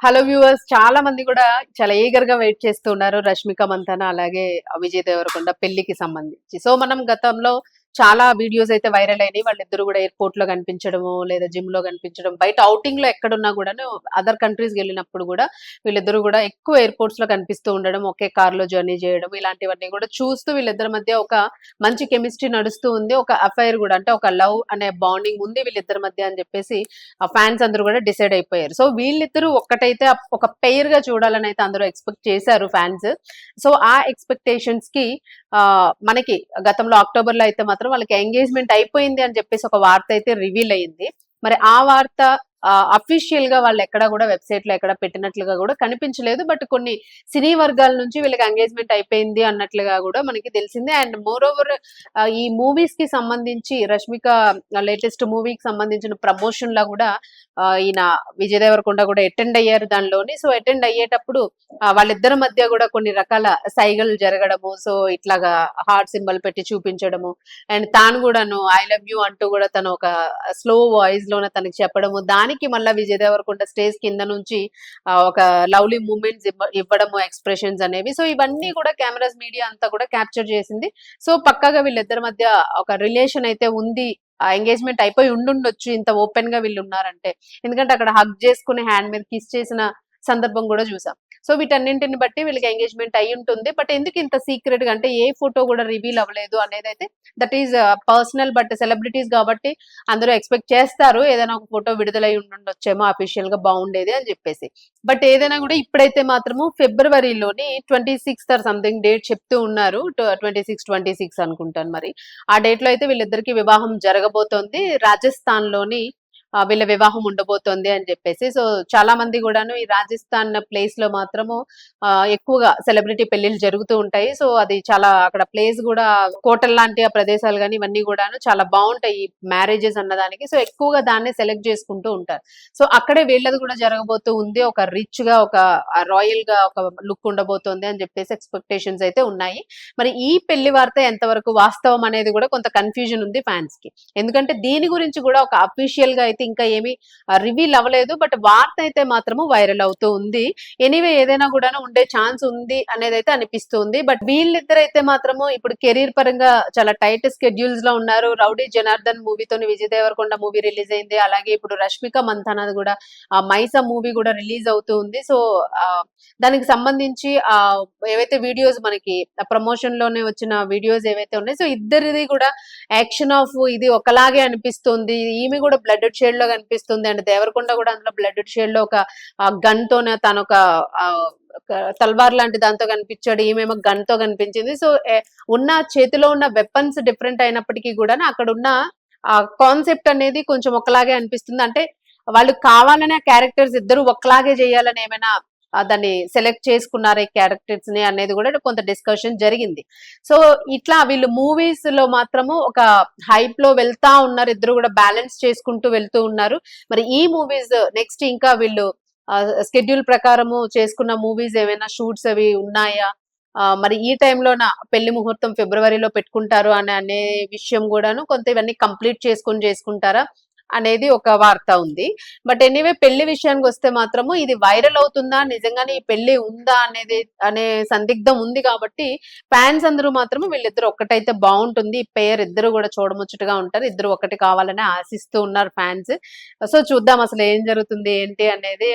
Hello viewers, చాలా మంది కూడా చాలా ఈగర్ గా వెయిట్ చేస్తున్నారు రష్మిక మంతన అలాగే విజయ్ దేవరకొండ పెళ్లికి సంబంధించి. సో మనం గతంలో చాలా వీడియోస్ అయితే వైరల్ అయినాయి. వాళ్ళిద్దరు కూడా ఎయిర్పోర్ట్ లో కనిపించడము లేదా జిమ్ లో కనిపించడం, బయట అవుటింగ్ లో ఎక్కడున్నా కూడాను అదర్ కంట్రీస్ వెళ్ళినప్పుడు కూడా వీళ్ళిద్దరు కూడా ఎక్కువ ఎయిర్పోర్ట్స్ లో కనిపిస్తూ ఉండడం, ఒకే కార్ లో జర్నీ చేయడం, ఇలాంటివన్నీ కూడా చూస్తూ వీళ్ళిద్దరి మధ్య ఒక మంచి కెమిస్ట్రీ నడుస్తూ ఉంది. ఒక అఫైర్ కూడా, అంటే ఒక లవ్ అనే బాండింగ్ ఉంది వీళ్ళిద్దరి మధ్య అని చెప్పేసి ఆ ఫ్యాన్స్ అందరూ కూడా డిసైడ్ అయిపోయారు. సో వీళ్ళిద్దరూ ఒక్కటైతే ఒక పెయిర్ గా చూడాలని అయితే అందరూ ఎక్స్పెక్ట్ చేశారు ఫ్యాన్స్. సో ఆ ఎక్స్పెక్టేషన్స్ కి మనకి గతంలో అక్టోబర్ లో అయితే మాత్రం వాళ్ళకి ఎంగేజ్మెంట్ అయిపోయింది అని చెప్పేసి ఒక వార్త అయితే రివీల్ అయ్యింది. మరి ఆ వార్త అఫీషియల్ గా వాళ్ళు ఎక్కడ కూడా వెబ్సైట్ లో ఎక్కడ పెట్టినట్లుగా కూడా కనిపించలేదు. బట్ కొన్ని సినీ వర్గాల నుంచి వీళ్ళకి ఎంగేజ్మెంట్ అయిపోయింది అన్నట్లుగా కూడా మనకి తెలిసింది. అండ్ మోర్ ఓవర్ ఈ మూవీస్ కి సంబంధించి రష్మిక లేటెస్ట్ మూవీకి సంబంధించిన ప్రమోషన్ లా కూడా ఈయన విజయ్ దేవరకొండ కూడా అటెండ్ అయ్యారు దానిలోని. సో అటెండ్ అయ్యేటప్పుడు వాళ్ళిద్దరి మధ్య కూడా కొన్ని రకాల సైగలు జరగడము, సో ఇట్లాగా హార్ట్ సింబల్ పెట్టి చూపించడము, అండ్ తాను కూడాను ఐ లవ్ యూ అంటూ కూడా తను ఒక స్లో వాయిస్ లోనే తనకి చెప్పడము, దానికి మళ్ళీ విజయ్ దేవరకొండ స్టేజ్ కింద నుంచి ఒక లవ్లీ మూమెంట్స్ ఇవ్వడము, ఎక్స్ప్రెషన్స్ అనేవి. సో ఇవన్నీ కూడా కెమెరాస్ మీడియా అంతా కూడా క్యాప్చర్ చేసింది. సో పక్కాగా వీళ్ళిద్దరి మధ్య ఒక రిలేషన్ అయితే ఉంది. ఆ ఎంగేజ్మెంట్ అయిపోయి ఉండుండొచ్చు ఇంత ఓపెన్ గా వీళ్ళు ఉన్నారంటే. ఎందుకంటే అక్కడ హగ్ చేసుకుని హ్యాండ్ మీద కిస్ చేసిన సందర్భం కూడా చూసాం. సో వీటన్నింటిని బట్టి వీళ్ళకి ఎంగేజ్మెంట్ అయి ఉంటుంది. బట్ ఎందుకు ఇంత సీక్రెట్ గా, అంటే ఏ ఫోటో కూడా రివీల్ అవ్వలేదు అనేది అయితే that is personal. But celebrities కాబట్టి అందరూ ఎక్స్పెక్ట్ చేస్తారు ఏదైనా ఒక ఫోటో విడుదలై ఉండుండొచ్చేమో అఫీషియల్ గా బాగుండేది అని చెప్పేసి. బట్ ఏదైనా కూడా ఇప్పుడైతే మాత్రము ఫిబ్రవరిలోని 26th ఆర్ సంథింగ్ డేట్ చెప్తూ ఉన్నారు. 26 అనుకుంటాను. మరి ఆ డేట్ లో అయితే వీళ్ళిద్దరికి వివాహం జరగబోతోంది. రాజస్థాన్ లోని వీళ్ళ వివాహం ఉండబోతోంది అని చెప్పేసి. సో చాలా మంది కూడాను ఈ రాజస్థాన్ ప్లేస్ లో మాత్రము ఎక్కువగా సెలబ్రిటీ పెళ్లిళ్ళు జరుగుతూ ఉంటాయి. సో అది చాలా అక్కడ ప్లేస్ కూడా కోటల్ లాంటి ఆ ప్రదేశాలు కానీ ఇవన్నీ కూడాను చాలా బాగుంటాయి ఈ మ్యారేజెస్ అన్నదానికి. సో ఎక్కువగా దాన్ని సెలెక్ట్ చేసుకుంటూ ఉంటారు. సో అక్కడే వీళ్ళది కూడా జరగబోతూ ఉంది. ఒక రిచ్ గా, ఒక రాయల్ గా ఒక లుక్ ఉండబోతోంది అని చెప్పేసి ఎక్స్పెక్టేషన్స్ అయితే ఉన్నాయి. మరి ఈ పెళ్లి వార్త ఎంతవరకు వాస్తవం అనేది కూడా కొంత కన్ఫ్యూజన్ ఉంది ఫ్యాన్స్ కి. ఎందుకంటే దీని గురించి కూడా ఒక అఫీషియల్ గా అయితే ఇంకా ఏమీ రివీల్ అవ్వలేదు. బట్ వార్త అయితే మాత్రము వైరల్ అవుతూ ఉంది. ఎనీవే ఏదైనా కూడా ఉండే ఛాన్స్ ఉంది అనేది అయితే అనిపిస్తుంది. బట్ వీళ్ళిద్దరైతే మాత్రము ఇప్పుడు కెరీర్ పరంగా చాలా టైట్ స్కెడ్యూల్స్ లో ఉన్నారు. రౌడీ జనార్దన్ మూవీతో విజయ్ దేవరకొండ మూవీ రిలీజ్ అయింది. అలాగే ఇప్పుడు రష్మిక మంతనది కూడా మైసా మూవీ కూడా రిలీజ్ అవుతూ ఉంది. సో దానికి సంబంధించి ఏవైతే వీడియోస్ మనకి ప్రమోషన్ లోనే వచ్చిన వీడియోస్ ఏవైతే ఉన్నాయి, సో ఇద్దరిది కూడా యాక్షన్ ఆఫ్ ఇది ఒకలాగే అనిపిస్తుంది. ఈమె కూడా బ్లడ్ షేడ్ లో కనిపిస్తుంది. అండ్ దేవరకొండ కూడా అందులో బ్లడ్ షేడ్ లో ఒక గన్ తోనే తను ఒక తల్వార్ లాంటి దాంతో కనిపించాడు. ఈమెమో గన్ తో కనిపించింది. సో ఉన్న చేతిలో ఉన్న వెపన్స్ డిఫరెంట్ అయినప్పటికీ కూడా అక్కడ ఉన్న కాన్సెప్ట్ అనేది కొంచెం ఒకలాగే అనిపిస్తుంది. అంటే వాళ్ళు కావాలనే క్యారెక్టర్స్ ఇద్దరు ఒకలాగే చేయాలని ఏమైనా దాన్ని సెలెక్ట్ చేసుకున్నారు ఈ క్యారెక్టర్స్ ని అనేది కూడా కొంత డిస్కషన్ జరిగింది. సో ఇట్లా వీళ్ళు మూవీస్ లో మాత్రము ఒక హైప్ లో వెళ్తా ఉన్నారు. ఇద్దరు కూడా బ్యాలెన్స్ చేసుకుంటూ వెళ్తూ ఉన్నారు. మరి ఈ మూవీస్ నెక్స్ట్ ఇంకా వీళ్ళు స్కెడ్యూల్ ప్రకారము చేసుకున్న మూవీస్ ఏమైనా షూట్స్ అవి ఉన్నాయా, మరి ఈ టైంలోన పెళ్లి ముహూర్తం ఫిబ్రవరిలో పెట్టుకుంటారు అనే విషయం కూడాను కొంత ఇవన్నీ కంప్లీట్ చేసుకుంటారా అనేది ఒక వార్త ఉంది. బట్ ఎనీవే పెళ్లి విషయానికి వస్తే మాత్రము ఇది వైరల్ అవుతుందా, నిజంగానే ఈ పెళ్లి ఉందా అనే సందిగ్ధం ఉంది. కాబట్టి ఫ్యాన్స్ అందరూ మాత్రము వీళ్ళిద్దరు ఒక్కటైతే బాగుంటుంది, ఈ పేరు ఇద్దరు కూడా చూడముచ్చటగా ఉంటారు, ఇద్దరు ఒకటి కావాలని ఆశిస్తూ ఉన్నారు ఫ్యాన్స్. సో చూద్దాం అసలు ఏం జరుగుతుంది ఏంటి అనేది.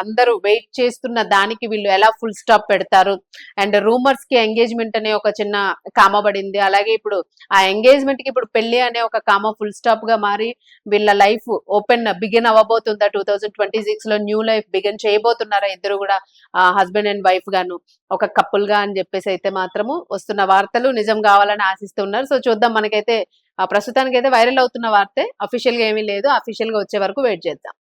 అందరూ వెయిట్ చేస్తున్న దానికి వీళ్ళు ఎలా ఫుల్ స్టాప్ పెడతారు. అండ్ రూమర్స్ కి ఎంగేజ్మెంట్ అనే ఒక చిన్న కామ పడింది. అలాగే ఇప్పుడు ఆ ఎంగేజ్మెంట్ కి ఇప్పుడు పెళ్లి అనే ఒక కామ ఫుల్ స్టాప్ గా మారి వీళ్ళ లైఫ్ ఓపెన్ బిగిన్ అవ్వబోతుందా, 2026 లో న్యూ లైఫ్ బిగిన్ చేయబోతున్నారా ఇద్దరు కూడా హస్బెండ్ అండ్ వైఫ్ గాను ఒక కపుల్ గా అని చెప్పేసి అయితే మాత్రము వస్తున్న వార్తలు నిజం కావాలని ఆశిస్తున్నారు. సో చూద్దాం. మనకైతే ప్రస్తుతానికి అయితే వైరల్ అవుతున్న వార్తే, అఫీషియల్ గా ఏమీ లేదు. అఫీషియల్ గా వచ్చే వరకు వెయిట్ చేద్దాం.